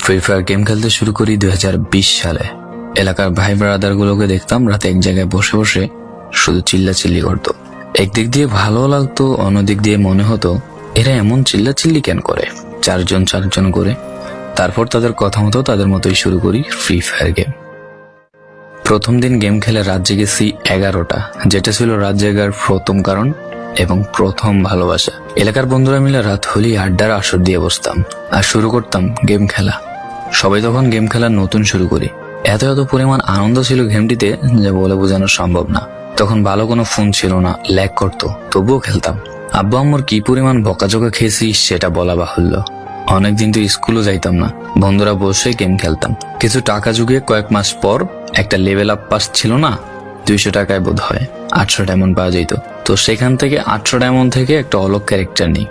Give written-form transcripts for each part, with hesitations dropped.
Free fire game খেলতে শুরু করি 2020 সালে। এলাকার ভাই ব্রাদার গুলোকে দেখতাম রাতে এক জায়গায় বসে বসে শুধু চিল্লাচিল্লি করতো। একদিক দিয়ে ভালো লাগতো, অন্যদিক দিয়ে মনে হতো এরা এমন চিল্লাচিল্লি কেন করে, চারজন করে। তারপর তাদের কথা মতো তাদের মতোই শুরু করি ফ্রি ফায়ার গেম। প্রথম দিন গেম খেলে রাত জেগেছি 11টা, যেটা ছিল রাত জেগার প্রথম কারণ এবং প্রথম ভালোবাসা। এলাকার বন্ধুরা মিলে রাত হলেই আড্ডার আসর দিয়ে বসতাম আর শুরু করতাম গেম খেলা। সবাই তখন গেম খেলা নতুন শুরু করি। এত পরিমাণ আনন্দ ছিল গেমটিতে যা বলে বোঝানো সম্ভব না। তখন ভালো কোনো ফোন ছিল না, ল্যাগ করতো, তবুও খেলতাম। আব্বু আম্মুর কি পরিমাণ বকাঝকা খেয়েছি সেটা বলা বাহুল্য। অনেকদিন তো স্কুলও যাইতাম না, বন্ধুরা বসে গেম খেলতাম। কিছু টাকা জুগিয়ে কয়েক মাস পর একটা লেভেল আপ পাস ছিল না, 200 টাকায় বোধ হয় 800 ডায়মন্ড পাওয়া যেত। তো সেখান থেকে 800 ডায়মন্ড থেকে একটা অলগ ক্যারেক্টার নিই।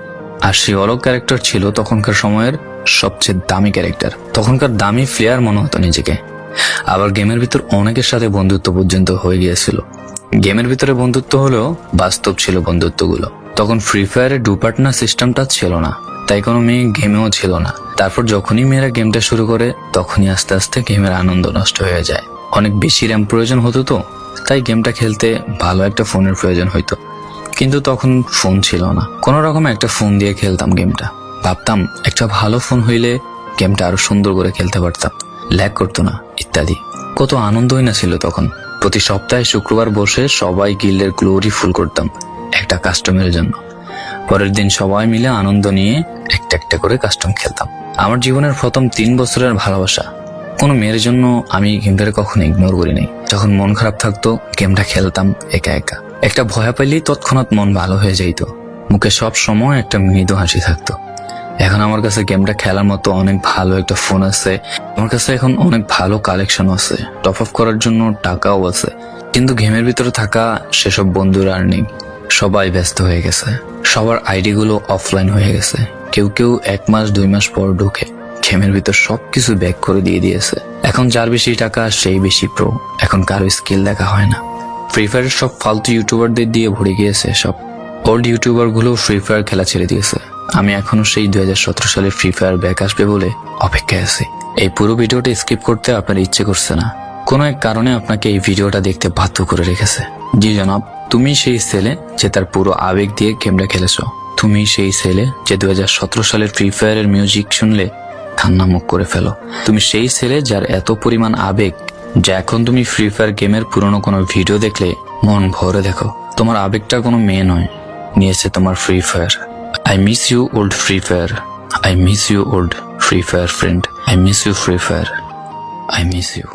আর সেই অলগ ক্যারেক্টার ছিল তখনকার সময়ের সবচেয়ে দামি ক্যারেক্টার। তখনকার দামি প্লেয়ার মনে হতো নিজেকে। আবার গেমের ভিতর অনেকের সাথে বন্ধুত্ব পর্যন্ত হয়ে গিয়েছিল। গেমের ভিতরে বন্ধুত্ব হলেও বাস্তব ছিল বন্ধুত্বগুলো। তখন ফ্রি ফায়ারে ডু পার্টনার সিস্টেমটা ছিল না, তাই কোনো মেয়ে গেমেও ছিল না। তারপর যখনই মেয়েরা গেমটা শুরু করে তখনই আস্তে আস্তে গেমের আনন্দ নষ্ট হয়ে যায়। অনেক বেশি র্যাম প্রয়োজন হতো, তো তাই গেমটা খেলতে ভালো একটা ফোনের প্রয়োজন হইতো। কিন্তু তখন ফোন ছিল না, কোনো রকম একটা ফোন দিয়ে খেলতাম গেমটা। ভাবতাম একটা ভালো ফোন হইলে গেমটা আরো সুন্দর করে খেলতে পারতাম, ল্যাগ করতো না ইত্যাদি। কত আনন্দই না ছিল তখন। প্রতি সপ্তাহে শুক্রবার বসে সবাই গিল্ডের গ্লোরি ফুল করতাম একটা কাস্টমের জন্য। পরের দিন সবাই মিলে আনন্দ নিয়ে একটা একটা করে কাস্টম খেলতাম। আমার জীবনের প্রথম 3 বছরের ভালোবাসা। কোনো মেয়ের জন্য আমি গেমটাকে কখনো ইগনোর করি নাই। যখন মন খারাপ থাকতো গেমটা খেলতাম একা একা। একটা ভয় পাইলেই তৎক্ষণাৎ মন ভালো হয়ে যাইতো, মুখে সব সময় একটা মৃদু হাসি থাকতো। এখন আমার কাছে গেমটা খেলার মতো অনেক ভালো একটা ফোন আছে, আমার কাছে এখন অনেক ভালো কালেকশন আছে, টপ আপ করার জন্য টাকাও আছে। কিন্তু গেমের ভিতরে থাকা সেসব বন্ধুরা আর নেই। সবাই ব্যস্ত হয়ে গেছে, সবার আইডি গুলো অফলাইন হয়ে গেছে। কেউ 1 মাস 2 মাস পর ঢুকে গেমের ভিতর সবকিছু ব্যাক করে দিয়েছে। এখন যার বেশি টাকা সেই বেশি প্রো, এখন কারো স্কিল দেখা হয় না। ফ্রি ফায়ারের সব ফালতু ইউটিউবারদের দিয়ে ভরে গিয়েছে সব। ওল্ড ইউটিউবার গুলো ফ্রি ফায়ার খেলা ছেড়ে দিয়েছে। আমি এখনো সেই 2017 সালে ফ্রি ফায়ার ব্যাক আসবে বলে অপেক্ষায় আছি। এই পুরো ভিডিওটা স্কিপ করতে আপনার ইচ্ছে করছে না, কোনো এক কারণে আপনাকে এই ভিডিওটা দেখতে বাধ্য করে রেখেছে। জি জনাব, তুমি সেই ছেলে যে তার পুরো আবেগ দিয়ে গেমটা খেলেছো। তুমি সেই ছেলে যে 2017 সালের ফ্রি ফায়ারের মিউজিক শুনলে কান্না মুখ করে ফেলো। তুমি সেই ছেলে যার এত পরিমাণ আবেগ যে এখন তুমি ফ্রি ফায়ার গেমের পুরনো কোনো ভিডিও দেখলে মন ভরে দেখো। তোমার আবেগটা কোনো মেয়ে নয়, নিয়েছে তোমার free fire. I miss you old Free Fire. I miss you old Free Fire friend. I miss you Free Fire. I miss you.